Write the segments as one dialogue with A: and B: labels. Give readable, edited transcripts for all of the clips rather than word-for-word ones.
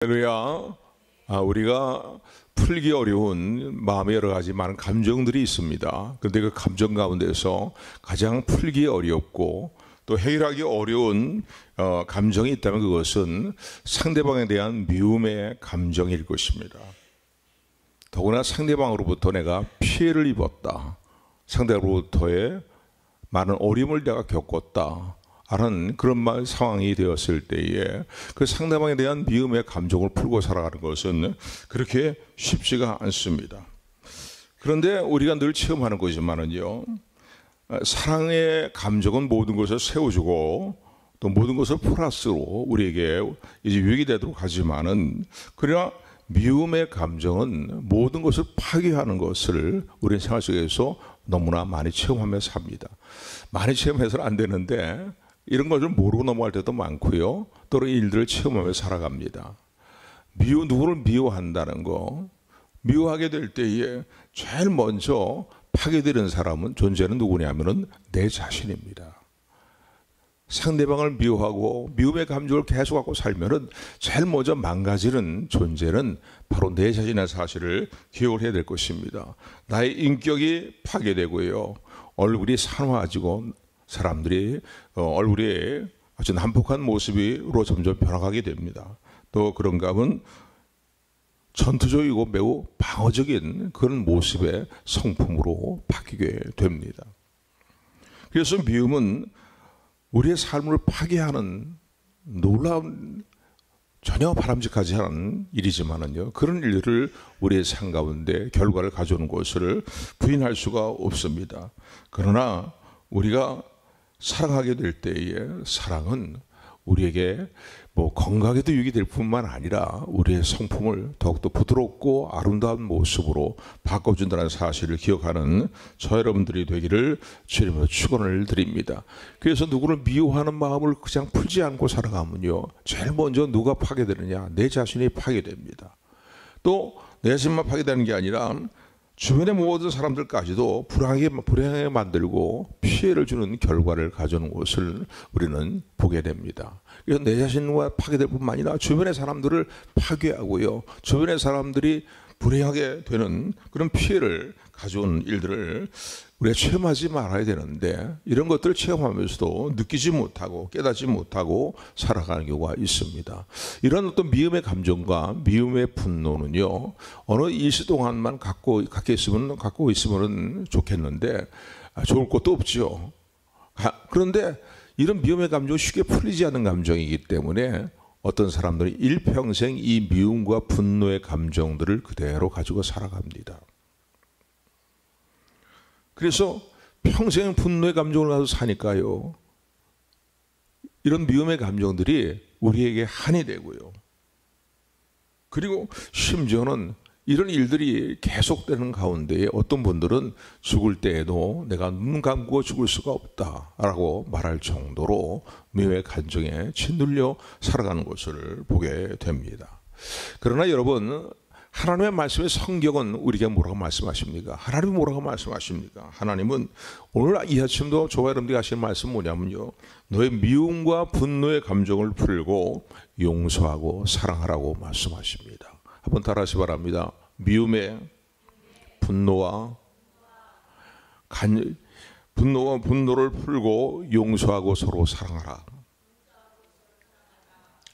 A: 할렐루야. 우리가 풀기 어려운 마음의 여러 가지 많은 감정들이 있습니다. 그런데 그 감정 가운데서 가장 풀기 어렵고 또 해결하기 어려운 감정이 있다면 그것은 상대방에 대한 미움의 감정일 것입니다. 더구나 상대방으로부터 내가 피해를 입었다, 상대로부터의 많은 어려움을 내가 겪었다 하는 그런 상황이 되었을 때에 그 상대방에 대한 미움의 감정을 풀고 살아가는 것은 그렇게 쉽지가 않습니다. 그런데 우리가 늘 체험하는 거지만은요, 사랑의 감정은 모든 것을 세워주고 또 모든 것을 플러스로 우리에게 이제 유익이 되도록 하지만은, 그러나 미움의 감정은 모든 것을 파괴하는 것을 우리는 생활 속에서 너무나 많이 체험하며 삽니다. 많이 체험해서는 안 되는데 이런 것을 모르고 넘어갈 때도 많고요, 또 이런 일들을 체험하며 살아갑니다. 누구를 미워한다는 거, 미워하게 될 때에 제일 먼저 파괴되는 사람은, 존재는 누구냐면은 내 자신입니다. 상대방을 미워하고 미움의 감정을 계속 갖고 살면은 제일 먼저 망가지는 존재는 바로 내 자신의 사실을 기억을 해야 될 것입니다. 나의 인격이 파괴되고요, 얼굴이 산화해지고 사람들이 얼굴이 아주 난폭한 모습으로 점점 변화가게 됩니다. 또 그런가 하면 전투적이고 매우 방어적인 그런 모습의 성품으로 바뀌게 됩니다. 그래서 미움은 우리의 삶을 파괴하는 놀라운, 전혀 바람직하지 않은 일이지만은요, 그런 일들을 우리의 삶 가운데 결과를 가져오는 것을 부인할 수가 없습니다. 그러나 우리가 사랑하게 될 때에 사랑은 우리에게 건강에도 유익이 될 뿐만 아니라 우리의 성품을 더욱더 부드럽고 아름다운 모습으로 바꿔준다는 사실을 기억하는 저 여러분들이 되기를 주님으로 축원을 드립니다. 그래서 누구를 미워하는 마음을 그냥 풀지 않고 살아가면요, 제일 먼저 누가 파괴되느냐? 내 자신이 파괴됩니다. 또 내 자신만 파괴되는 게 아니라 주변의 모든 사람들까지도 불행하게 만들고 피해를 주는 결과를 가져오는 것을 우리는 보게 됩니다. 그래서 내 자신과 파괴될 뿐만 아니라 주변의 사람들을 파괴하고요, 주변의 사람들이 불행하게 되는 그런 피해를 가져오는 일들을 우리가 체험하지 말아야 되는데, 이런 것들을 체험하면서도 느끼지 못하고 깨닫지 못하고 살아가는 경우가 있습니다. 이런 어떤 미움의 감정과 미움의 분노는요, 어느 일시 동안만 갖고 있으면 좋겠는데 좋을 것도 없죠. 그런데 이런 미움의 감정은 쉽게 풀리지 않는 감정이기 때문에 어떤 사람들이 일평생 이 미움과 분노의 감정들을 그대로 가지고 살아갑니다. 그래서 평생 분노의 감정을 가지고 사니까요, 이런 미움의 감정들이 우리에게 한이 되고요, 그리고 심지어는 이런 일들이 계속되는 가운데 어떤 분들은 죽을 때에도 내가 눈 감고 죽을 수가 없다라고 말할 정도로 미움의 감정에 짓눌려 살아가는 것을 보게 됩니다. 그러나 여러분, 하나님의 말씀의 성경은 우리에게 뭐라고 말씀하십니까? 하나님이 뭐라고 말씀하십니까? 하나님은 오늘 이 아침도 저와 여러분들이 하시는 말씀은 뭐냐면요, 너의 미움과 분노의 감정을 풀고 용서하고 사랑하라고 말씀하십니다. 한번 따라하시 바랍니다. 미움의 분노를 풀고 용서하고 서로 사랑하라.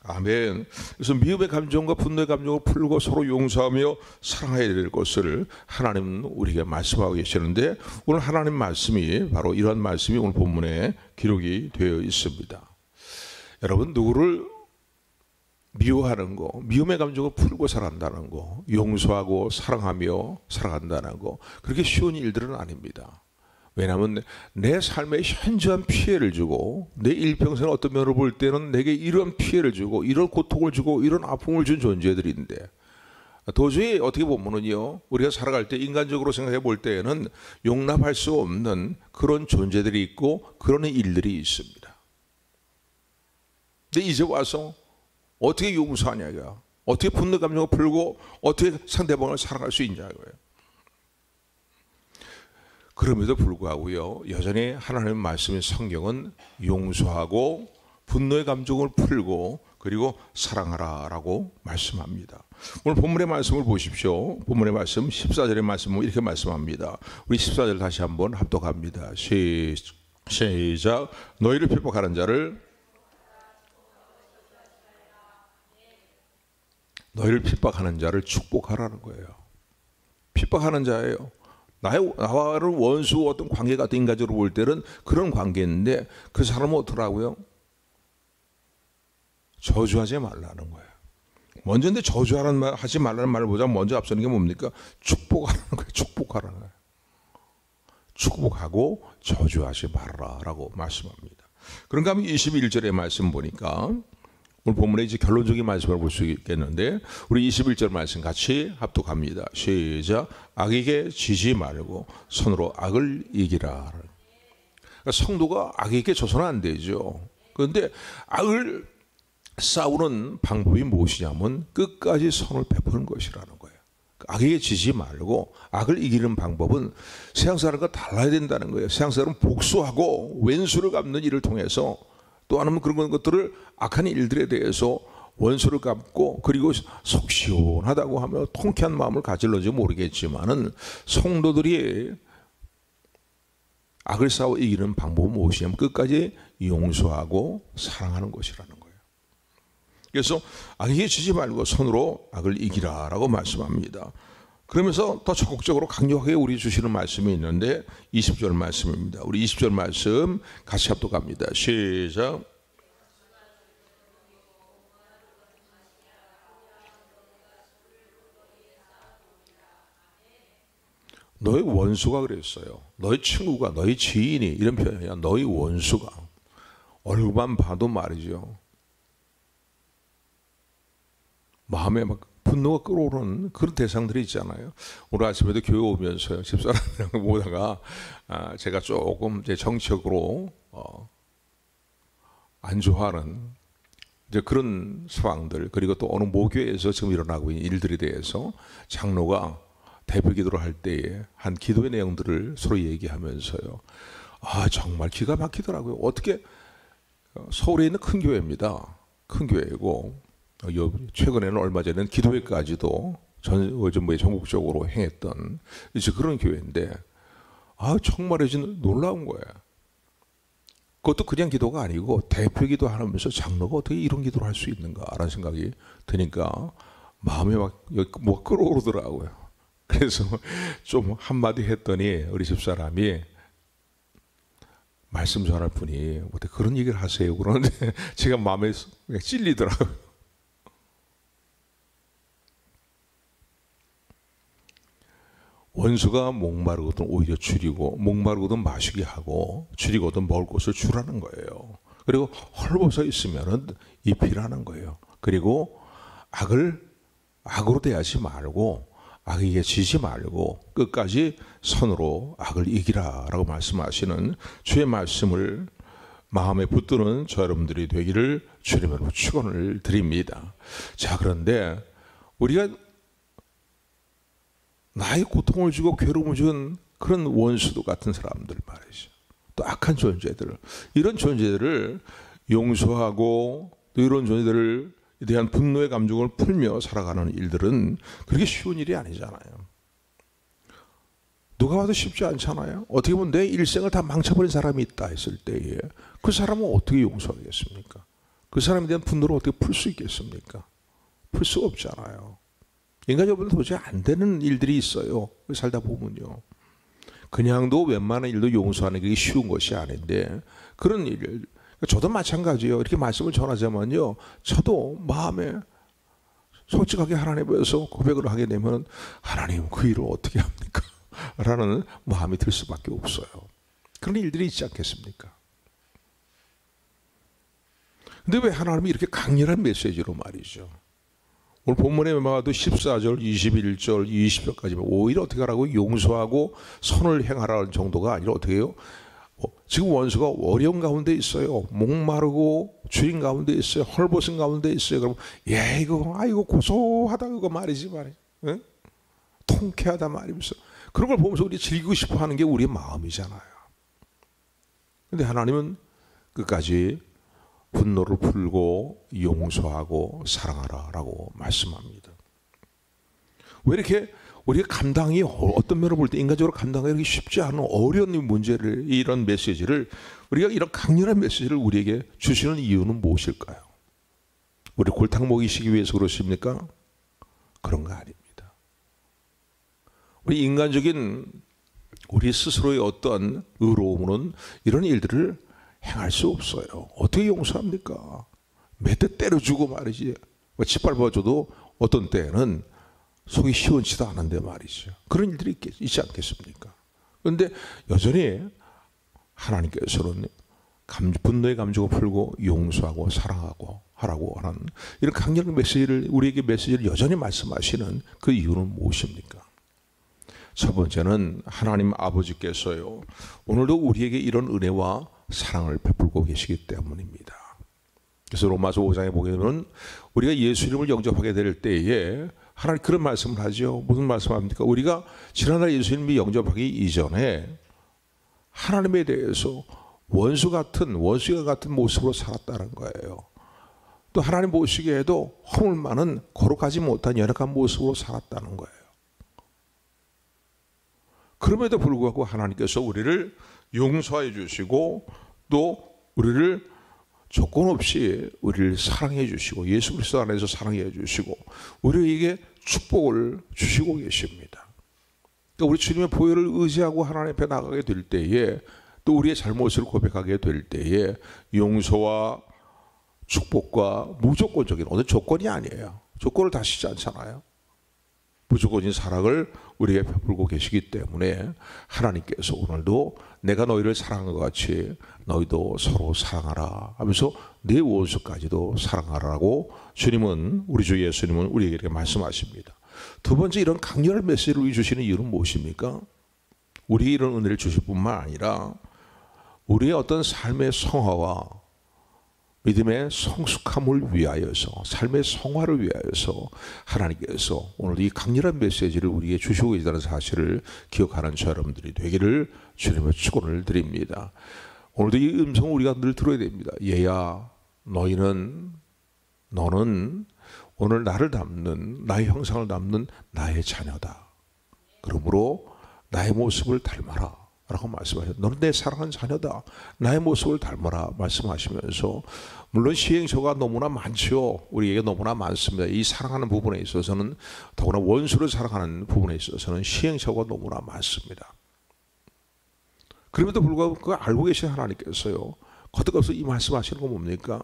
A: 아멘. 그래서 미움의 감정과 분노의 감정을 풀고 서로 용서하며 사랑해야 될 것을 하나님은 우리에게 말씀하고 계시는데, 오늘 하나님 말씀이 바로 이런 말씀이 오늘 본문에 기록이 되어 있습니다. 여러분, 누구를 미워하는 거, 미움의 감정을 풀고 살아간다는 거, 용서하고 사랑하며 살아간다는 거, 그렇게 쉬운 일들은 아닙니다. 왜냐하면 내 삶에 현저한 피해를 주고, 내 일평생 어떤 면을 볼 때는 내게 이런 피해를 주고 이런 고통을 주고 이런 아픔을 준 존재들인데, 도저히 어떻게 보면은요, 우리가 살아갈 때 인간적으로 생각해 볼 때에는 용납할 수 없는 그런 존재들이 있고 그런 일들이 있습니다. 근데 이제 와서 어떻게 용서하냐, 어떻게 분노 감정을 풀고 어떻게 상대방을 사랑할 수 있냐 이거예요. 그럼에도 불구하고요, 여전히 하나님의 말씀의 성경은 용서하고 분노의 감정을 풀고 그리고 사랑하라라고 말씀합니다. 오늘 본문의 말씀을 보십시오. 본문의 말씀 14절의 말씀은 이렇게 말씀합니다. 우리 14절 다시 한번 합독합니다. 시작. 너희를 핍박하는 자를 축복하라는 거예요. 핍박하는 자예요. 나와를 원수 어떤 관계 같은 인간적으로 볼 때는 그런 관계인데 그 사람은 어떡하라고요? 저주하지 말라는 거예요. 먼저 근데 저주하지 말라는 말보다 먼저 앞서는 게 뭡니까? 축복하라는 거예요. 축복하라는 거예요. 축복하고 저주하지 말아라라고 말씀합니다. 그런가 하면 21절의 말씀 보니까 오늘 본문의 이제 결론적인 말씀을 볼 수 있겠는데 우리 21절 말씀 같이 합독합니다. 시작. 악에게 지지 말고 손으로 악을 이기라. 그러니까 성도가 악에게 져서는 안 되죠. 그런데 악을 싸우는 방법이 무엇이냐면 끝까지 선을 베푸는 것이라는 거예요. 악에게 지지 말고 악을 이기는 방법은 세상 사람과 달라야 된다는 거예요. 세상 사람은 복수하고 왼수를 갚는 일을 통해서 또 하나는 그런 것들을 악한 일들에 대해서 원수를 갚고 그리고 속 시원하다고 하며 통쾌한 마음을 가질런지 모르겠지만은 성도들이 악을 싸워 이기는 방법은 무엇이냐면 끝까지 용서하고 사랑하는 것이라는 거예요. 그래서 악에게 지지 말고 손으로 악을 이기라라고 말씀합니다. 그러면서 더 적극적으로 강력하게 우리 주시는 말씀이 있는데 20절 말씀입니다. 우리 20절 말씀 같이 합독합니다. 시작. 너희 원수가 그랬어요. 너희 친구가, 너희 지인이, 이런 표현이야. 너희 원수가. 얼굴만 봐도 말이죠. 마음에 막 분노가 끓어오르는 그런 대상들이 있잖아요. 오늘 아침에도 교회 오면서요. 집사람이랑 보다가 제가 조금 이제 정치적으로 안 좋아하는 이제 그런 상황들, 그리고 또 어느 모교에서 지금 일어나고 있는 일들에 대해서 장로가 대표 기도를 할 때에 한 기도의 내용들을 서로 얘기하면서요. 정말 기가 막히더라고요. 어떻게 서울에 있는 큰 교회입니다. 큰 교회고 최근에는 얼마 전에는 기도회까지도 전국적으로 행했던 이제 그런 교회인데 정말 놀라운 거예요. 그것도 그냥 기도가 아니고 대표 기도하면서 장로가 어떻게 이런 기도를 할 수 있는가라는 생각이 드니까 마음이 막 뭐가 끓어오르더라고요. 그래서 좀 한마디 했더니 우리 집사람이 말씀 전할 분이 어떻게 그런 얘기를 하세요? 그러는데 제가 마음에 그냥 찔리더라고요. 원수가 목마르거든 오히려 줄이고 목마르거든 마시게 하고 줄이거든 먹을 것을 주라는 거예요. 그리고 헐벗어 있으면은 입히라는 거예요. 그리고 악으로 대하지 말고 악에게 지지 말고 끝까지 선으로 악을 이기라라고 말씀하시는 주의 말씀을 마음에 붙드는 저 여러분들이 되기를 주님으로 축원을 드립니다. 자, 그런데 우리가 나의 고통을 주고 괴로움을 준 그런 원수도 같은 사람들 말이죠. 또 악한 존재들, 이런 존재들을 용서하고 또 이런 존재들에 대한 분노의 감정을 풀며 살아가는 일들은 그렇게 쉬운 일이 아니잖아요. 누가 봐도 쉽지 않잖아요. 어떻게 보면 내 일생을 다 망쳐버린 사람이 있다 했을 때에 그 사람은 어떻게 용서하겠습니까? 그 사람에 대한 분노를 어떻게 풀 수 있겠습니까? 풀 수가 없잖아요. 인간적으로 도저히 안 되는 일들이 있어요. 살다 보면요. 그냥도 웬만한 일도 용서하는 게 쉬운 것이 아닌데 그런 일을 저도 마찬가지예요. 이렇게 말씀을 전하자면요. 저도 마음에 솔직하게 하나님 앞에서 고백을 하게 되면 하나님 그 일을 어떻게 합니까? 라는 마음이 들 수밖에 없어요. 그런 일들이 있지 않겠습니까? 근데 왜 하나님이 이렇게 강렬한 메시지로 말이죠. 오늘 본문에 봐도 14절, 21절, 20절까지 오히려 어떻게 하라고 용서하고 선을 행하라는 정도가 아니라 어떻게 해요? 지금 원수가 어려운 가운데 있어요. 목마르고 주인 가운데 있어요. 헐벗은 가운데 있어요. 그럼 이거 고소하다 그거 말이지 응? 통쾌하다 말이면서 그런 걸 보면서 우리 즐기고 싶어 하는 게 우리의 마음이잖아요. 근데 하나님은 끝까지 분노를 풀고 용서하고 사랑하라라고 말씀합니다. 왜 이렇게 우리가 감당이 어떤 면을 볼 때 인간적으로 감당하기 쉽지 않은 어려운 문제를 이런 메시지를 우리가 이런 강렬한 메시지를 우리에게 주시는 이유는 무엇일까요? 우리 골탕 먹이시기 위해서 그러십니까? 그런 거 아닙니다. 우리 인간적인 우리 스스로의 어떤 의로움은 이런 일들을 행할 수 없어요. 어떻게 용서합니까? 몇 대 때려주고 말이지. 짓밟아줘도 어떤 때에는 속이 시원치도 않은데 말이죠. 그런 일들이 있지 않겠습니까? 그런데 여전히 하나님께서는 분노의 감정을 풀고 용서하고 사랑하고 하라고 하는 이런 강력한 메시지를 우리에게 메시지를 여전히 말씀하시는 그 이유는 무엇입니까? 첫 번째는 하나님 아버지께서요 오늘도 우리에게 이런 은혜와 사랑을 베풀고 계시기 때문입니다. 그래서 로마서 5장에 보게 되면 우리가 예수 이름을 영접하게 될 때에 하나님 그런 말씀을 하죠. 무슨 말씀합니까? 우리가 지난날 예수님이 영접하기 이전에 하나님에 대해서 원수와 같은 모습으로 살았다는 거예요. 또 하나님 보시기에도 허물 많은 거룩하지 못한 연약한 모습으로 살았다는 거예요. 그럼에도 불구하고 하나님께서 우리를 용서해 주시고 또 우리를 조건 없이 우리를 사랑해 주시고 예수 그리스도 안에서 사랑해 주시고 우리에게 축복을 주시고 계십니다. 그러니까 우리 주님의 보혈을 의지하고 하나님 앞에 나가게 될 때에 또 우리의 잘못을 고백하게 될 때에 용서와 축복과 무조건적인 어떤 조건이 아니에요. 조건을 다시지 않잖아요. 무조건적인 사랑을 우리에게 베풀고 계시기 때문에 하나님께서 오늘도 내가 너희를 사랑한 것 같이 너희도 서로 사랑하라 하면서 내 원수까지도 사랑하라고 주님은 우리 주 예수님은 우리에게 이렇게 말씀하십니다. 두 번째 이런 강렬한 메시지를 주시는 이유는 무엇입니까? 우리에게 이런 은혜를 주실 뿐만 아니라 우리의 어떤 삶의 성화와 믿음의 성숙함을 위하여서 삶의 성화를 위하여서 하나님께서 오늘 이 강렬한 메시지를 우리에게 주시고 계시다는 사실을 기억하는 저 여러분들이 되기를 주님의 축원을 드립니다. 오늘도 이 음성을 우리가 늘 들어야 됩니다. 얘야 너는 오늘 나를 닮는 나의 형상을 닮는 나의 자녀다. 그러므로 나의 모습을 닮아라 라고 말씀하셨어요. 너는 내 사랑하는 자녀다. 나의 모습을 닮아라 말씀하시면서 물론 시행처가 너무나 많죠. 우리에게 너무나 많습니다. 이 사랑하는 부분에 있어서는 더구나 원수를 사랑하는 부분에 있어서는 시행처가 너무나 많습니다. 그럼에도 불구하고 그걸 알고 계신 하나님께서요 거듭가서 이 말씀하시는 건 뭡니까?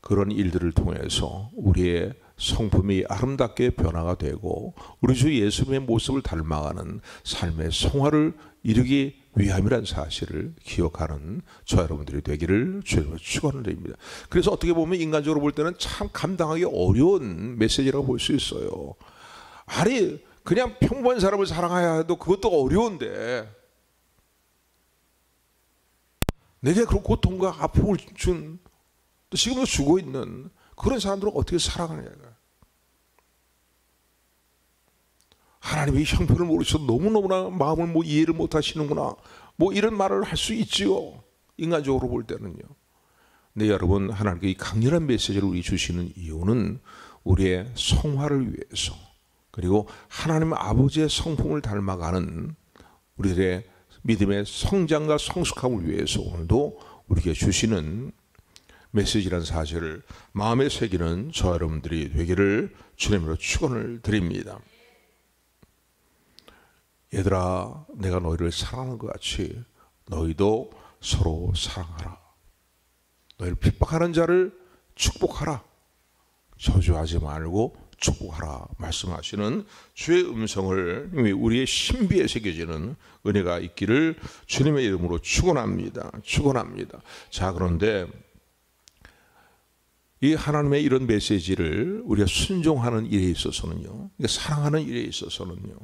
A: 그런 일들을 통해서 우리의 성품이 아름답게 변화가 되고 우리 주 예수님의 모습을 닮아가는 삶의 성화를 이루기 위함이라는 사실을 기억하는 저 여러분들이 되기를 주님으로 축원을 드립니다. 그래서 어떻게 보면 인간적으로 볼 때는 참 감당하기 어려운 메시지라고 볼 수 있어요. 아니 그냥 평범한 사람을 사랑해야 해도 그것도 어려운데 내게 그런 고통과 아픔을 준 또 지금도 주고 있는 그런 사람들을 어떻게 사랑하느냐. 하나님이 형편을 모르셔서 너무너무나 마음을 이해를 못 하시는구나. 이런 말을 할 수 있지요. 인간적으로 볼 때는요. 근데 여러분 하나님께 이 강렬한 메시지를 우리 주시는 이유는 우리의 성화를 위해서 그리고 하나님 아버지의 성품을 닮아가는 우리들의 믿음의 성장과 성숙함을 위해서 오늘도 우리에게 주시는 메시지라는 사실을 마음에 새기는 저 여러분들이 되기를 주님으로 축원을 드립니다. 얘들아 내가 너희를 사랑하는 것 같이 너희도 서로 사랑하라. 너희를 핍박하는 자를 축복하라. 저주하지 말고 축복하라 말씀하시는 주의 음성을 우리의 신비에 새겨지는 은혜가 있기를 주님의 이름으로 축원합니다. 축원합니다. 자 그런데 이 하나님의 이런 메시지를 우리가 순종하는 일에 있어서는요, 사랑하는 일에 있어서는요,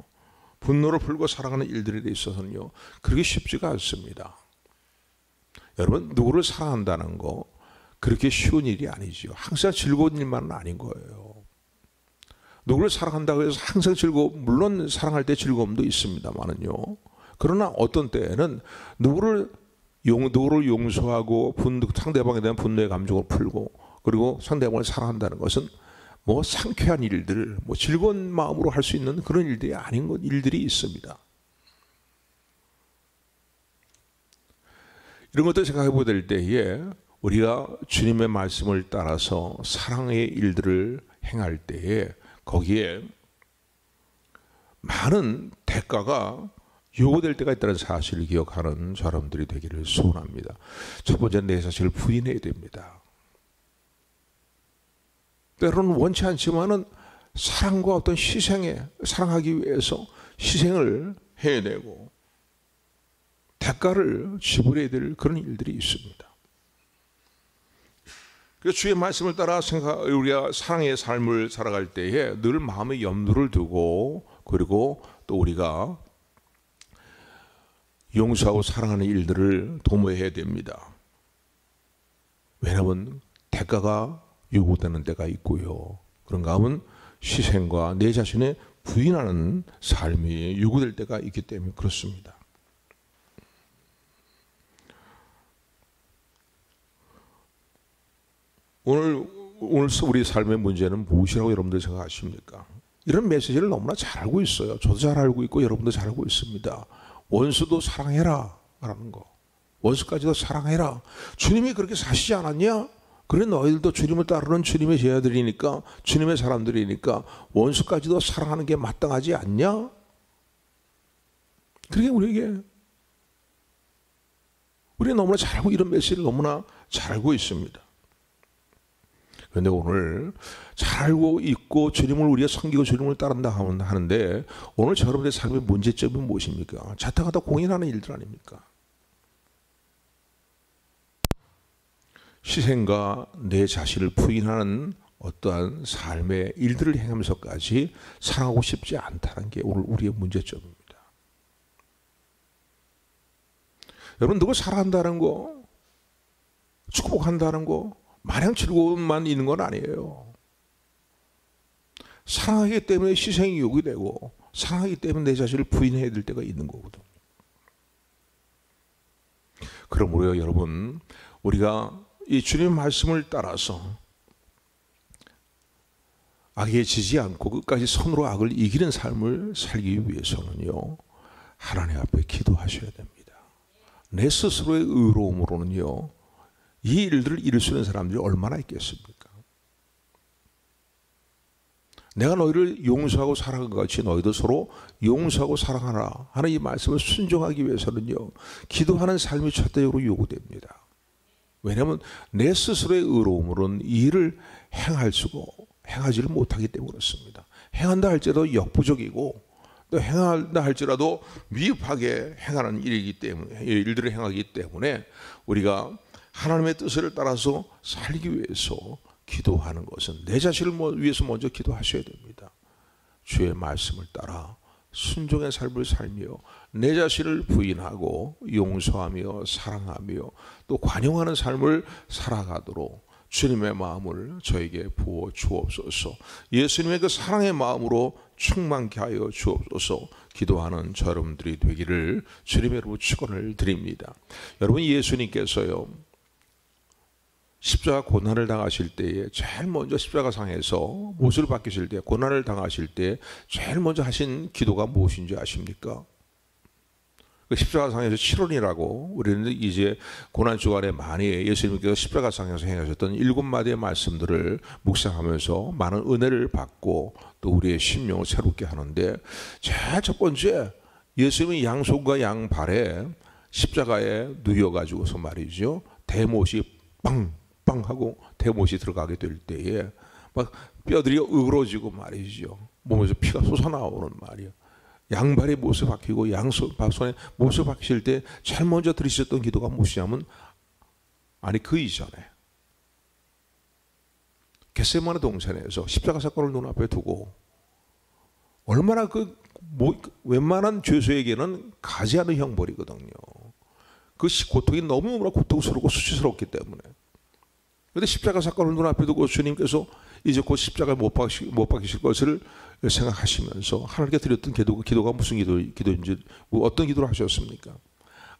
A: 분노를 풀고 사랑하는 일들에 있어서는요, 그렇게 쉽지가 않습니다. 여러분 누구를 사랑한다는 거 그렇게 쉬운 일이 아니죠. 항상 즐거운 일만은 아닌 거예요. 누구를 사랑한다고 해서 항상 물론 사랑할 때 즐거움도 있습니다만은요. 그러나 어떤 때에는 누구를 누구를 용서하고 상대방에 대한 분노의 감정을 풀고 그리고 상대방을 사랑한다는 것은 뭐 상쾌한 일들, 뭐 즐거운 마음으로 할 수 있는 그런 일들이 아닌 일들이 있습니다. 이런 것들 생각해 보게 될 때에 우리가 주님의 말씀을 따라서 사랑의 일들을 행할 때에 거기에 많은 대가가 요구될 때가 있다는 사실을 기억하는 사람들이 되기를 소원합니다. 첫 번째는 내 자신을 부인해야 됩니다. 때로는 원치 않지만은 사랑과 어떤 사랑하기 위해서 희생을 해내고 대가를 지불해야 될 그런 일들이 있습니다. 그래서 주의 말씀을 따라 우리가 사랑의 삶을 살아갈 때에 늘 마음에 염두를 두고 그리고 또 우리가 용서하고 사랑하는 일들을 도모해야 됩니다. 왜냐하면 대가가 요구되는 때가 있고요. 그런가 하면 희생과 내 자신의 부인하는 삶이 요구될 때가 있기 때문에 그렇습니다. 오늘 우리 삶의 문제는 무엇이라고 여러분들 생각하십니까? 이런 메시지를 너무나 잘 알고 있어요. 저도 잘 알고 있고 여러분도 잘 알고 있습니다. 원수도 사랑해라 라는 거. 원수까지도 사랑해라. 주님이 그렇게 사시지 않았냐? 그래 너희들도 주님을 따르는 주님의 제자들이니까 주님의 사람들이니까 원수까지도 사랑하는 게 마땅하지 않냐? 그게 우리가 너무나 잘 알고 이런 메시지를 너무나 잘 알고 있습니다. 그런데 오늘 잘 알고 있고 주님을 우리가 섬기고 주님을 따른다 하는데 오늘 여러분의 삶의 문제점이 무엇입니까? 자타가다 공인하는 일들 아닙니까? 희생과 내 자신을 부인하는 어떠한 삶의 일들을 행하면서까지 사랑하고 싶지 않다는 게 오늘 우리의 문제점입니다. 여러분 누구 사랑한다는 거, 축복한다는 거 마냥 즐거움만 있는 건 아니에요. 사랑하기 때문에 희생이 요구되고 사랑하기 때문에 내 자신을 부인해야 될 때가 있는 거거든요. 그러므로 여러분 우리가 이 주님의 말씀을 따라서 악에 지지 않고 끝까지 선으로 악을 이기는 삶을 살기 위해서는요 하나님 앞에 기도하셔야 됩니다. 내 스스로의 의로움으로는요 이 일들을 이룰 수 있는 사람들이 얼마나 있겠습니까? 내가 너희를 용서하고 사랑한 것 같이 너희도 서로 용서하고 사랑하라 하는 이 말씀을 순종하기 위해서는요 기도하는 삶이 첫째로 요구됩니다. 왜냐하면 내 스스로의 의로움으로는 이 일을 행하지를 못하기 때문에 그렇습니다. 행한다 할지라도 역부족이고 또 행한다 할지라도 미흡하게 행하는 일들을 행하기 때문에 우리가 하나님의 뜻을 따라서 살기 위해서 기도하는 것은 내 자신을 위해서 먼저 기도하셔야 됩니다. 주의 말씀을 따라 순종의 삶을 살며 내 자신을 부인하고 용서하며 사랑하며 또 관용하는 삶을 살아가도록 주님의 마음을 저에게 부어 주옵소서. 예수님의 그 사랑의 마음으로 충만케 하여 주옵소서. 기도하는 저 여러분들이 되기를 주님의 이름으로 축원을 드립니다. 여러분 예수님께서요 십자가 고난을 당하실 때에 제일 먼저 십자가상에서 못을 박히실 때 고난을 당하실 때 제일 먼저 하신 기도가 무엇인지 아십니까? 그 십자가상에서 7원이라고 우리는 이제 고난 주간에 많이 예수님께서 십자가상에서 행하셨던 7마디의 말씀들을 묵상하면서 많은 은혜를 받고 또 우리의 심령을 새롭게 하는데 제일 첫 번째 예수님이 양손과 양발에 십자가에 누워가지고서 말이죠 대못이 빵 하고 대못이 들어가게 될 때에 막 뼈들이 으그러지고 말이죠. 몸에서 피가 솟아나오는 말이에요. 양발에 못을 박히고 양손에 못을 박히실 때 제일 먼저 들으셨던 기도가 무엇이냐면 그 이전에 겟세마네 동산에서 십자가 사건을 눈앞에 두고 얼마나 웬만한 죄수에게는 가지 않은 형벌이거든요. 그 고통이 너무나 고통스럽고 수치스럽기 때문에. 그런데 십자가 사건을 눈앞에 두고 주님께서 이제 곧 십자가에 못 박히실 것을 생각하시면서 하나님께 드렸던 기도가 무슨 기도인지 어떤 기도를 하셨습니까?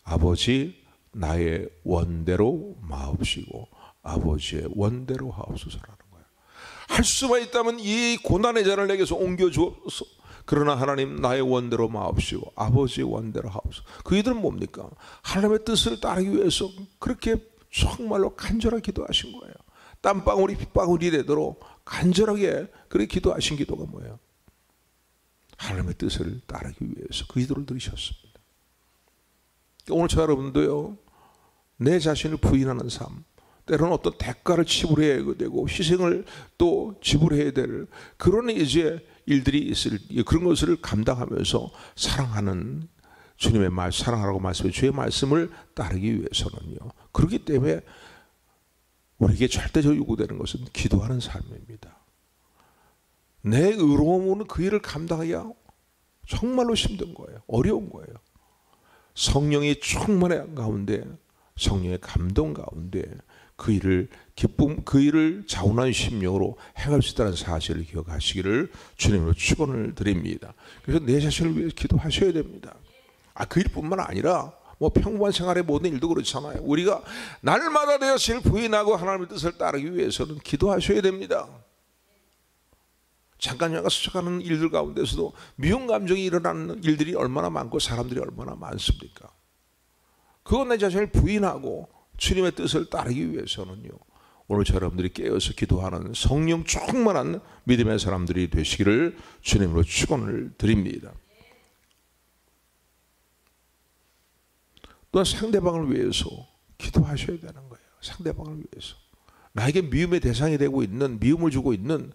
A: 아버지 나의 원대로 마옵시고 아버지의 원대로 하옵소서라는 거예요. 할 수만 있다면 이 고난의 잔을 내게서 옮겨주옵소서. 그러나 하나님 나의 원대로 마옵시고 아버지의 원대로 하옵소서. 그 이들은 뭡니까? 하나님의 뜻을 따르기 위해서 그렇게 정말로 간절하게 기도하신 거예요. 땀방울이 빗방울이 되도록 간절하게 그렇게 기도하신 기도가 뭐예요? 하나님의 뜻을 따르기 위해서 그 기도를 들으셨습니다. 오늘 저 여러분도요, 내 자신을 부인하는 삶, 때로는 어떤 대가를 지불해야 되고 희생을 또 지불해야 될 그런 이제 일들이 있을, 그런 것을 감당하면서 사랑하는 주님의 말, 사랑하라고 말씀해 주의 말씀을 따르기 위해서는요, 그렇기 때문에 우리에게 절대적으로 요구되는 것은 기도하는 삶입니다. 내 의로움으로는 그 일을 감당하기가 정말로 힘든 거예요. 어려운 거예요. 성령이 충만한 가운데, 성령의 감동 가운데 그 일을 기쁨, 그 일을 자원한 심령으로 행할 수 있다는 사실을 기억하시기를 주님으로 축원을 드립니다. 그래서 내 자신을 위해서 기도하셔야 됩니다. 그 일뿐만 아니라 뭐 평범한 생활의 모든 일도 그렇잖아요. 우리가 날마다 내 자신을 부인하고 하나님의 뜻을 따르기 위해서는 기도하셔야 됩니다. 잠깐 스쳐가는 일들 가운데서도 미운 감정이 일어나는 일들이 얼마나 많고 사람들이 얼마나 많습니까? 그건 내 자신을 부인하고 주님의 뜻을 따르기 위해서는요, 오늘 여러분들이 깨어서 기도하는 성령 충만한 믿음의 사람들이 되시기를 주님으로 축원을 드립니다. 또한 상대방을 위해서 기도하셔야 되는 거예요. 상대방을 위해서. 나에게 미움의 대상이 되고 있는, 미움을 주고 있는,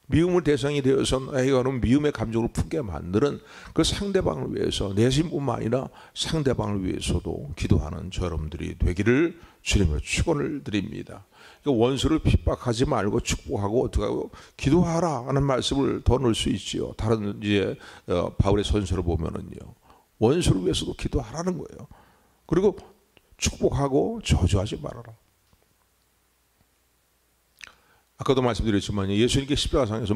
A: 미움을 대상이 되어서 나에게 오는 미움의 감정을 품게 만드는 그 상대방을 위해서, 내 자신뿐만 아니라 상대방을 위해서도 기도하는 저 여러분들이 되기를 주님의 축원을 드립니다. 원수를 핍박하지 말고 축복하고 어떻게 하고 기도하라 하는 말씀을 더 넣을 수 있지요. 다른 이제 바울의 선서를 보면은요, 원수를 위해서도 기도하라는 거예요. 그리고 축복하고 저주하지 말아라. 아까도 말씀드렸지만 예수님께 십자가상에서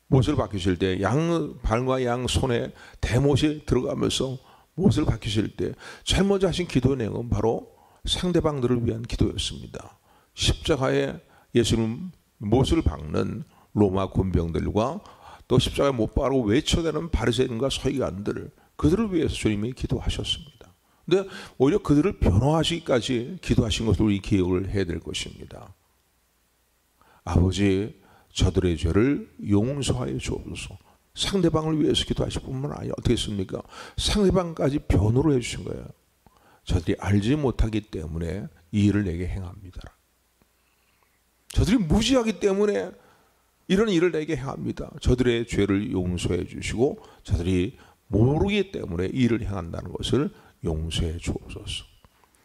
A: 못을 박히실 때 양 발과 양 손에 대못이 들어가면서 못을 박히실 때 제일 먼저 하신 기도 내용은 바로 상대방들을 위한 기도였습니다. 십자가에 예수님 못을 박는 로마 군병들과 또 십자가에 못 박고 외쳐대는 바리새인과 서기관들, 그들을 위해서 주님이 기도하셨습니다. 근데 오히려 그들을 변호하시기까지 기도하신 것을 우리 기억을 해야 될 것입니다. 아버지, 저들의 죄를 용서하여 주옵소서. 상대방을 위해서 기도하실 뿐만 아니라 어떻게 했습니까? 상대방까지 변호를 해주신 거예요. 저들이 알지 못하기 때문에 이 일을 내게 행합니다. 저들이 무지하기 때문에 이런 일을 내게 행합니다. 저들의 죄를 용서해 주시고 저들이 모르기 때문에 이 일을 행한다는 것을 용서해 주옵소서.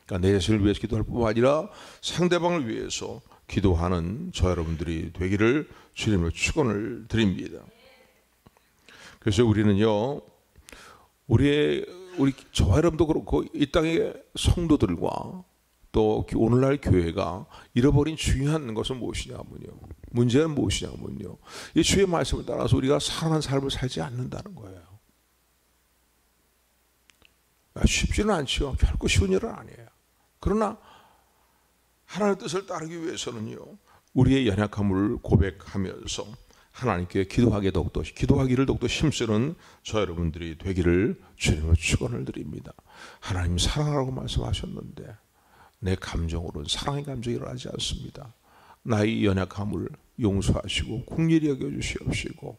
A: 그러니까 내 자신을 위해서 기도할 뿐만 아니라 상대방을 위해서 기도하는 저 여러분들이 되기를 주님으로 축원을 드립니다. 그래서 우리는요, 우리 저와 여러분도 그렇고 이 땅의 성도들과 또 오늘날 교회가 잃어버린 중요한 것은 무엇이냐면요, 문제는 무엇이냐면요, 이 주의 말씀을 따라서 우리가 살아난 삶을 살지 않는다는 거예요. 쉽지는 않죠. 결코 쉬운 일은 아니에요. 그러나 하나님의 뜻을 따르기 위해서는요, 우리의 연약함을 고백하면서 하나님께 기도하기를 더욱더 힘쓰는 저 여러분들이 되기를 주님으로 축원을 드립니다. 하나님 사랑하라고 말씀하셨는데 내 감정으로는 사랑의 감정이 일어나지 않습니다. 나의 연약함을 용서하시고 긍휼히 여겨주시옵시고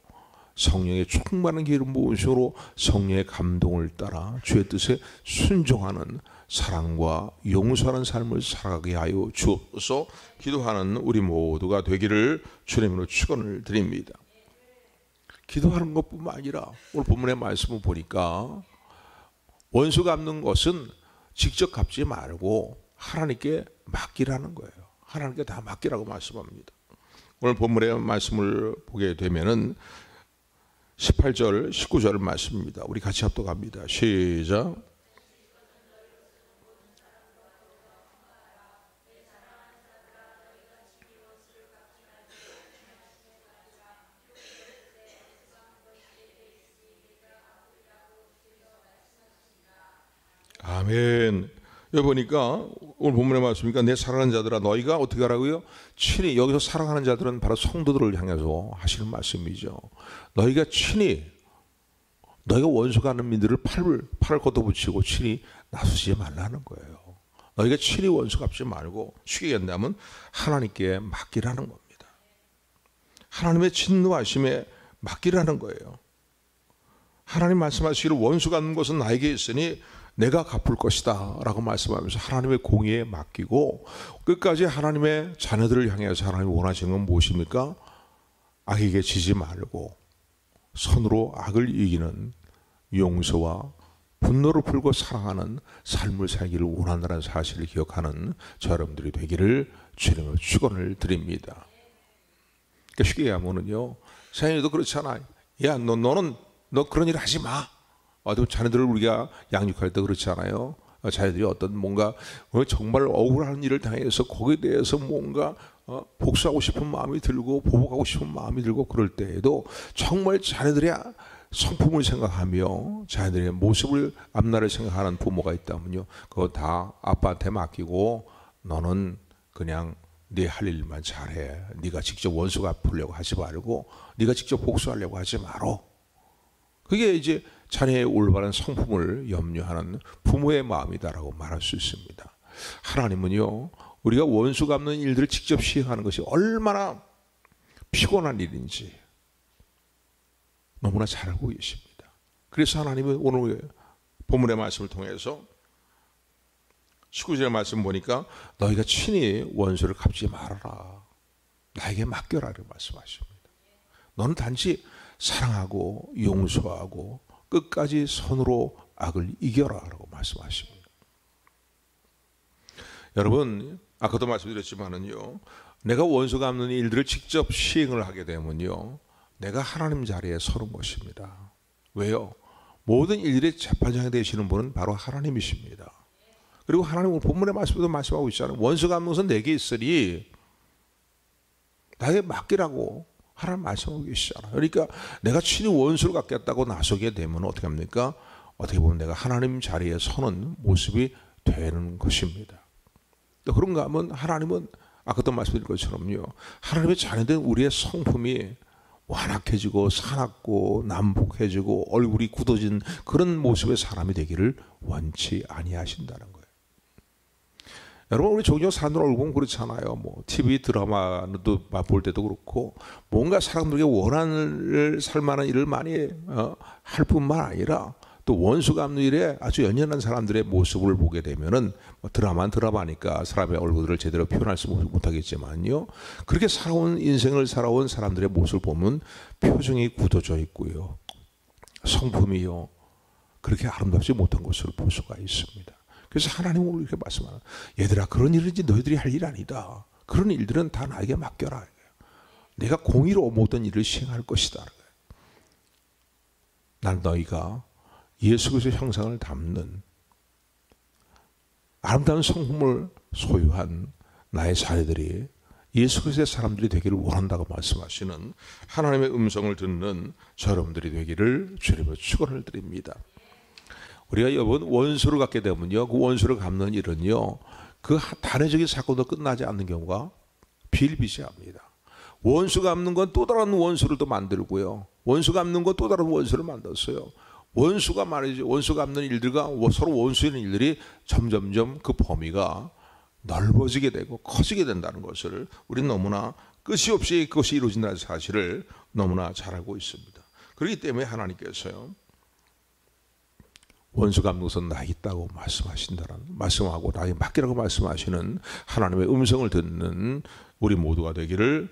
A: 성령의 충만한 기름 부으심으로 성령의 감동을 따라 주의 뜻에 순종하는 사랑과 용서하는 삶을 살아가게 하여 주옵소서. 기도하는 우리 모두가 되기를 주님으로 축원을 드립니다. 기도하는 것뿐만 아니라 오늘 본문의 말씀을 보니까 원수 갚는 것은 직접 갚지 말고 하나님께 맡기라는 거예요. 하나님께 다 맡기라고 말씀합니다. 오늘 본문의 말씀을 보게 되면은 18절, 19절 말씀입니다. 우리 같이 합독합니다. 시작. 아멘. 여기 보니까 오늘 본문에 말씀이니까 내 사랑하는 자들아 너희가 어떻게 하라고요? 친히, 여기서 사랑하는 자들은 바로 성도들을 향해서 하시는 말씀이죠. 너희가 친히, 너희가 원수가 하는 민들을 팔을 걷어붙이고 친히 나서지 말라는 거예요. 너희가 친히 원수 갚지 말고 쉽게 얘기한다면 하나님께 맡기라는 겁니다. 하나님의 진노하심에 맡기라는 거예요. 하나님 말씀하시기를 원수 갚는 것은 나에게 있으니 내가 갚을 것이다 라고 말씀하면서 하나님의 공의에 맡기고 끝까지 하나님의 자녀들을 향해서 하나님이 원하시는 건 무엇입니까? 악에게 지지 말고 선으로 악을 이기는 용서와 분노를 풀고 사랑하는 삶을 살기를 원한다는 사실을 기억하는 저 여러분들이 되기를 주님의 축원을 드립니다. 그러니까 쉽게 얘기하면요, 세상에도 그렇잖아. 야, 너 그런 일 하지 마. 자녀들을 우리가 양육할 때 그렇지 않아요? 자녀들이 어떤 뭔가 정말 억울한 일을 당해서 거기에 대해서 뭔가 복수하고 싶은 마음이 들고 보복하고 싶은 마음이 들고 그럴 때에도 정말 자녀들의 성품을 생각하며 자녀들의 모습을 앞날을 생각하는 부모가 있다면요, 그거 다 아빠한테 맡기고 너는 그냥 네 할 일만 잘해. 네가 직접 원수 갚으려고 하지 말고 네가 직접 복수하려고 하지 말어. 그게 이제 자녀의 올바른 성품을 염려하는 부모의 마음이다라고 말할 수 있습니다. 하나님은요, 우리가 원수 갚는 일들을 직접 시행하는 것이 얼마나 피곤한 일인지 너무나 잘 알고 계십니다. 그래서 하나님은 오늘 본문의 말씀을 통해서 19절의 말씀 보니까 너희가 친히 원수를 갚지 말아라. 나에게 맡겨라 이렇게 말씀하십니다. 너는 단지 사랑하고 용서하고 끝까지 선으로 악을 이겨라 라고 말씀하십니다. 여러분, 아까도 말씀드렸지만은요, 내가 원수 갚는 일들을 직접 시행을 하게 되면요, 내가 하나님 자리에 서는 것입니다. 왜요? 모든 일들의 재판장이 되시는 분은 바로 하나님이십니다. 그리고 하나님은 본문의 말씀에도 말씀하고 있잖아요. 원수 갚는 것은 내게 있으니 나에게 맡기라고 하나님 말씀하고 계시잖아요. 그러니까 내가 친히 원수를 갚겠다고 나서게 되면 어떻게 합니까? 어떻게 보면 내가 하나님 자리에 서는 모습이 되는 것입니다. 또 그런가 하면 하나님은 아까도 말씀드린 것처럼요, 하나님의 자녀된 우리의 성품이 완악해지고 사납고 난폭해지고 얼굴이 굳어진 그런 모습의 사람이 되기를 원치 아니하신다는 거예요. 여러분, 우리 종종 사람들 얼굴 보면 그렇잖아요. 뭐 TV 드라마도 볼 때도 그렇고 뭔가 사람들에게 원한을 살 만한 일을 많이 할 뿐만 아니라 또 원수 갚는 일에 아주 연연한 사람들의 모습을 보게 되면은 드라마는 드라마니까 사람의 얼굴을 제대로 표현할 수 못하겠지만요, 그렇게 인생을 살아온 사람들의 모습을 보면 표정이 굳어져 있고요, 성품이요 그렇게 아름답지 못한 것을 볼 수가 있습니다. 그래서 하나님은 이렇게 말씀하는, 얘들아 그런 일인지 너희들이 할 일 아니다. 그런 일들은 다 나에게 맡겨라. 내가 공의로 모든 일을 시행할 것이다. 난 너희가 예수 그리스도의 형상을 담는 아름다운 성품을 소유한 나의 자녀들이 예수 그리스도의 사람들이 되기를 원한다고 말씀하시는 하나님의 음성을 듣는 저 여러분들이 되기를 주님의 축원을 드립니다. 우리가 여러분 원수를 갖게 되면요, 그 원수를 갚는 일은요, 그 단회적인 사건도 끝나지 않는 경우가 비일비재합니다. 원수 갚는 건 또 다른 원수를 또 만들고요, 원수 갚는 건 또 다른 원수를 만들었어요. 원수가 말이죠, 원수 갚는 일들과 서로 원수하는 일들이 점점점 그 범위가 넓어지게 되고 커지게 된다는 것을 우리는 너무나 끝이 없이 그것이 이루어진다는 사실을 너무나 잘 알고 있습니다. 그렇기 때문에 하나님께서요, 원수 갚는 것은 나에게 있다고 말씀하고 나에게 맡기라고 말씀하시는 하나님의 음성을 듣는 우리 모두가 되기를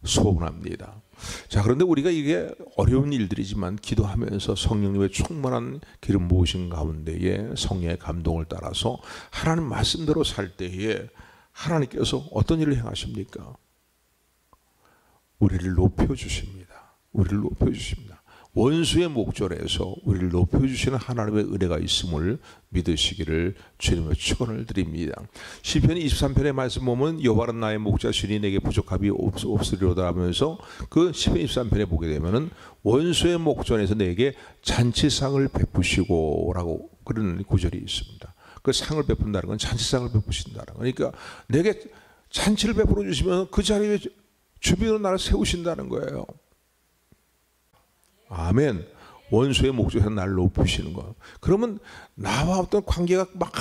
A: 소원합니다. 자, 그런데 우리가 이게 어려운 일들이지만 기도하면서 성령님의 충만한 기름 부으신 가운데에 성령의 감동을 따라서 하나님 말씀대로 살 때에 하나님께서 어떤 일을 행하십니까? 우리를 높여주십니다. 우리를 높여주십니다. 원수의 목전에서 우리를 높여주시는 하나님의 은혜가 있음을 믿으시기를 주님의 축원을 드립니다. 시편 23편의 말씀 보면 여호와는 나의 목자시니 내게 부족함이 없으리로다 하면서 그 시편 23편에 보게 되면은 원수의 목전에서 내게 잔치상을 베푸시고 라고 그런 구절이 있습니다. 그 상을 베푼다는 건 잔치상을 베푸신다는 거. 그러니까 내게 잔치를 베풀어 주시면 그 자리에 주변으로 나를 세우신다는 거예요. 아멘. 원수의 목적에서 나를 높이시는 거. 그러면 나와 어떤 관계가 막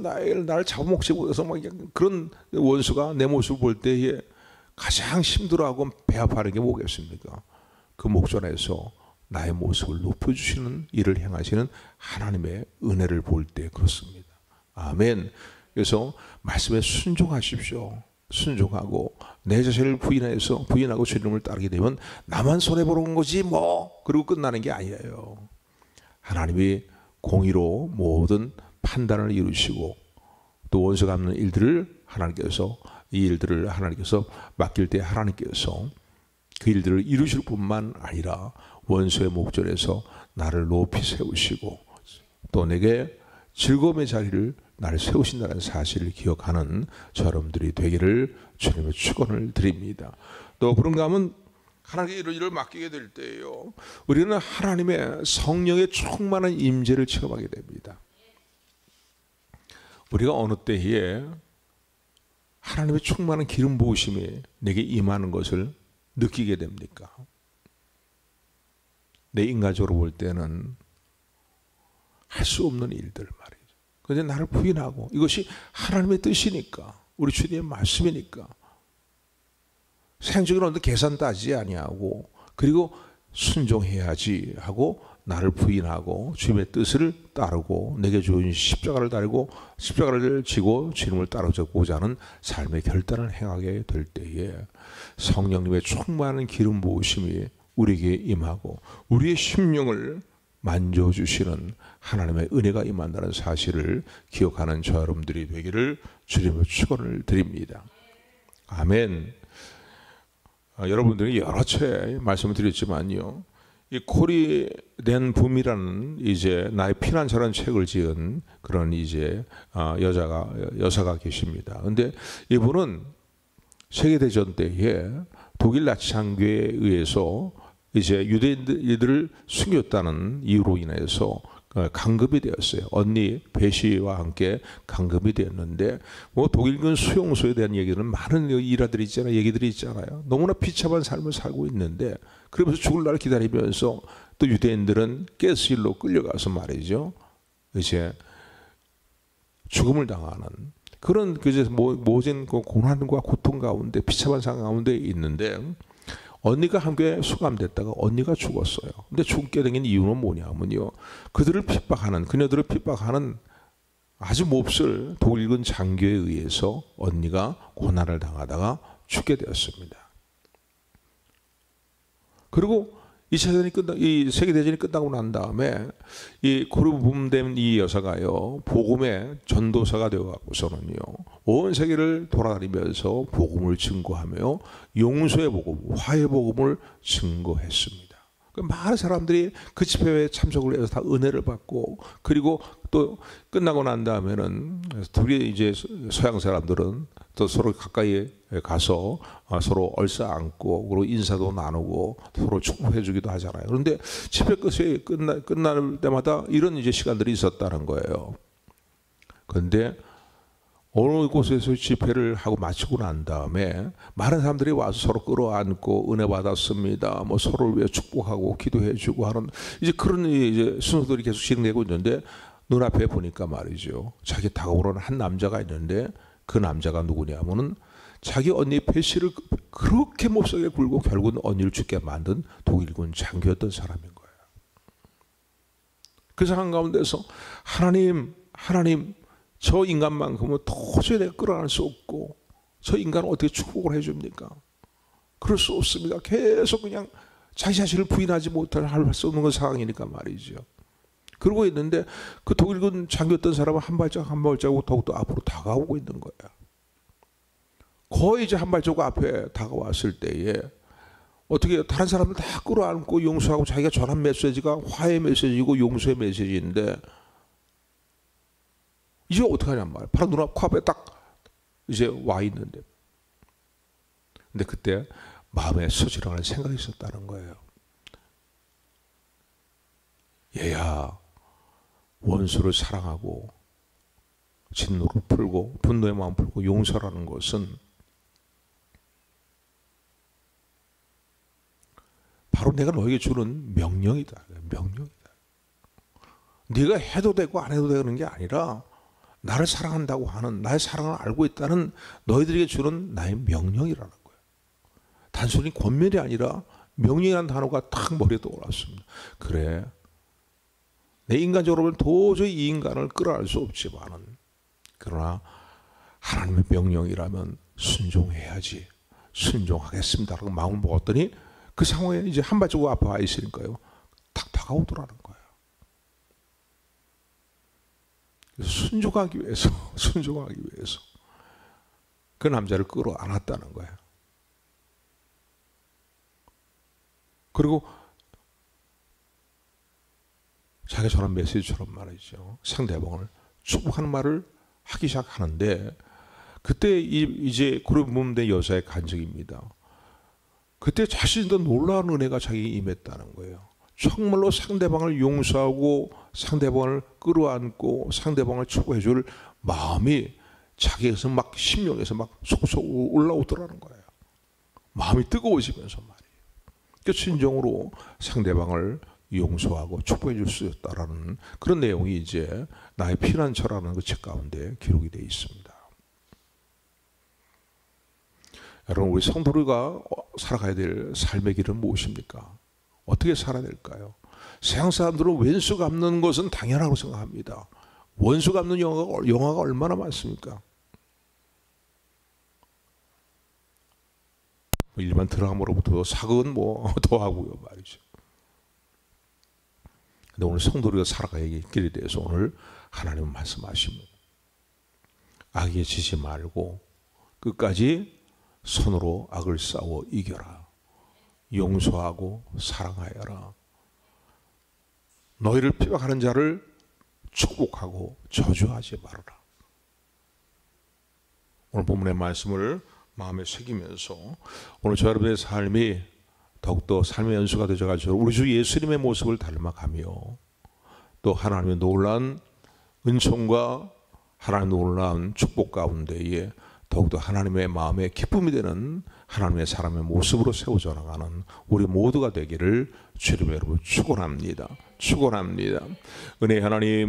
A: 나를 잡아먹지 못해서 막 그런 원수가 내 모습을 볼 때에 가장 힘들어하고 배아파는 게 뭐겠습니까? 그 목전에서 나의 모습을 높여주시는 일을 행하시는 하나님의 은혜를 볼 때 그렇습니다. 아멘. 그래서 말씀에 순종하십시오. 순종하고 내 자신을 부인하고 주님을 따르게 되면 나만 손해보는 거지 뭐 그리고 끝나는 게 아니에요. 하나님이 공의로 모든 판단을 이루시고 또 원수 갚는 일들을 이 일들을 하나님께서 맡길 때 하나님께서 그 일들을 이루실 뿐만 아니라 원수의 목전에서 나를 높이 세우시고 또 내게 즐거움의 자리를 나를 세우신다는 사실을 기억하는 여러분들이 되기를 주님의 축원을 드립니다. 또 그런가 하면 하나님께 이런 일을 맡기게 될 때예요. 우리는 하나님의 성령의 충만한 임재를 체험하게 됩니다. 우리가 어느 때에 하나님의 충만한 기름 부으심이 내게 임하는 것을 느끼게 됩니까? 내 인간적으로 볼 때는 할 수 없는 일들 말이죠. 그런데 나를 부인하고 이것이 하나님의 뜻이니까 우리 주님의 말씀이니까 생적인 어떤 계산 따지지 아니하고 그리고 순종해야지 하고 나를 부인하고 주님의 뜻을 따르고 내게 주신 십자가를 달고 십자가를 지고 주님을 따르고자 하는 삶의 결단을 행하게 될 때에 성령님의 충만한 기름 부으심이 우리에게 임하고 우리의 심령을 만져주시는 하나님의 은혜가 임한다는 사실을 기억하는 저 여러분들이 되기를 주님의 축원을 드립니다. 아멘. 여러분들이 여러 차례 말씀을 드렸지만요, 이 코리된 붐이라는 이제 나의 피난처라는 책을 지은 그런 이제 여사가 계십니다. 근데 이분은 세계대전 때에 독일 나치 장교에 의해서 이제 유대인들을 숨겼다는 이유로 인해서 강금이 되었어요. 언니 배시와 함께 강금이 되었는데 뭐 독일군 수용소에 대한 얘기는 많은 얘기들이 있잖아요. 너무나 비참한 삶을 살고 있는데 그러면서 죽을 날을 기다리면서 또 유대인들은 가스실로 끌려가서 말이죠. 이제 죽음을 당하는 그런 모진 고난과 고통 가운데 비참한 상황 가운데 있는데 언니가 함께 수감됐다가 언니가 죽었어요. 근데 죽게 된 이유는 뭐냐면요, 그녀들을 핍박하는 아주 몹쓸 독일군 장교에 의해서 언니가 고난을 당하다가 죽게 되었습니다. 그리고 이 세계대전이 끝나고 난 다음에 이 고르붐된 이 여사가요, 복음의 전도사가 되어갖고서는요, 온 세계를 돌아다니면서 복음을 증거하며 용서의 복음, 화해의 복음을 증거했습니다. 많은 사람들이 그 집회에 참석을 해서 다 은혜를 받고, 그리고 또 끝나고 난 다음에는 둘이 이제 서양 사람들은 또 서로 가까이 가서 서로 얼싸안고 그리고 인사도 나누고 서로 축복해주기도 하잖아요. 그런데 집회 끝이 끝날 때마다 이런 이제 시간들이 있었다는 거예요. 그런데 어느 곳에서 집회를 하고 마치고 난 다음에 많은 사람들이 와서 서로 끌어안고 은혜 받았습니다. 뭐 서로를 위해 축복하고 기도해주고 하는 이제 그런 이제 순서들이 계속 진행되고 있는데 눈앞에 보니까 말이죠, 자기 다가오는 한 남자가 있는데 그 남자가 누구냐면은 자기 언니 배씨를 그렇게 몹싸게 굴고 결국은 언니를 죽게 만든 독일군 장교였던 사람인 거예요. 그 상황 가운데서 하나님 저 인간만큼은 도저히 내가 끌어낼 수 없고 저 인간을 어떻게 축복을 해줍니까? 그럴 수 없습니다. 계속 그냥 자기 자신을 부인하지 못할 할 수 없는 상황이니까 말이죠. 그러고 있는데 그 독일군 장교였던 사람은 한 발자국 한 발자국 더욱더 앞으로 다가오고 있는 거야. 거의 이제 한 발자국 앞에 다가왔을 때에 어떻게 다른 사람들 다 끌어안고 용서하고 자기가 전한 메시지가 화해의 메시지고 용서의 메시지인데 이제 어떻게 하냔 말이야. 바로 눈앞 코앞에 딱 이제 와 있는데. 근데 그때 마음에 서지렁하는 생각이 있었다는 거예요. 얘야, 원수를 사랑하고 진노를 풀고 분노의 마음 풀고 용서라는 것은 바로 내가 너에게 주는 명령이다. 명령이다. 네가 해도 되고 안 해도 되는 게 아니라 나를 사랑한다고 하는, 나의 사랑을 알고 있다는 너희들에게 주는 나의 명령이라는 거예요. 단순히 권면이 아니라 명령이라는 단어가 딱 머리에 떠올랐습니다. 그래, 내 인간적으로는 도저히 이 인간을 끌어낼 수 없지만은, 그러나 하나님의 명령이라면 순종해야지, 순종하겠습니다라고 마음을 먹었더니 그 상황에 이제 한 발자국 앞에 와 있으니까요, 탁 다가오더라는 거예요. 순종하기 위해서, 순종하기 위해서 그 남자를 끌어안았다는 거예요. 그리고 자기가 전한 메시지처럼 말이죠, 상대방을 축복하는 말을 하기 시작하는데, 그때 이제 고려문대 여자의 간증입니다. 그때 자신도 놀라운 은혜가 자기에게 임했다는 거예요. 정말로 상대방을 용서하고 상대방을 끌어안고 상대방을 축복해 줄 마음이 자기에서 막 심령에서 막 솟아 올라오더라는 거예요. 마음이 뜨거워지면서 말이에요. 그 진정으로 상대방을 용서하고 축복해 줄 수 있다라는 그런 내용이 이제 나의 피난처라는 그 책 가운데 기록이 되어 있습니다. 여러분, 우리 성도가 살아가야 될 삶의 길은 무엇입니까? 어떻게 살아야 될까요? 세상 사람들은 왼수 갚는 것은 당연하다고 생각합니다. 원수 갚는 영화가 얼마나 많습니까? 일반 드라마로부터 사극은 뭐 더 하고요 말이죠. 근데 오늘 성도가 살아가야 할 길에 대해서 오늘 하나님은 말씀하십니다. 악에 지지 말고 끝까지 손으로 악을 싸워 이겨라. 용서하고 사랑하여라. 너희를 핍박하는 자를 축복하고 저주하지 말아라. 오늘 본문의 말씀을 마음에 새기면서 오늘 저 여러분의 삶이 더욱더 삶의 연수가 되어가지고 우리 주 예수님의 모습을 닮아가며 또 하나님의 놀라운 은총과 하나님의 놀라운 축복 가운데에 더욱더 하나님의 마음에 기쁨이 되는 하나님의 사람의 모습으로 세워져 나가는 우리 모두가 되기를 주님의 이름으로 축원합니다. 축원합니다. 은혜의 하나님,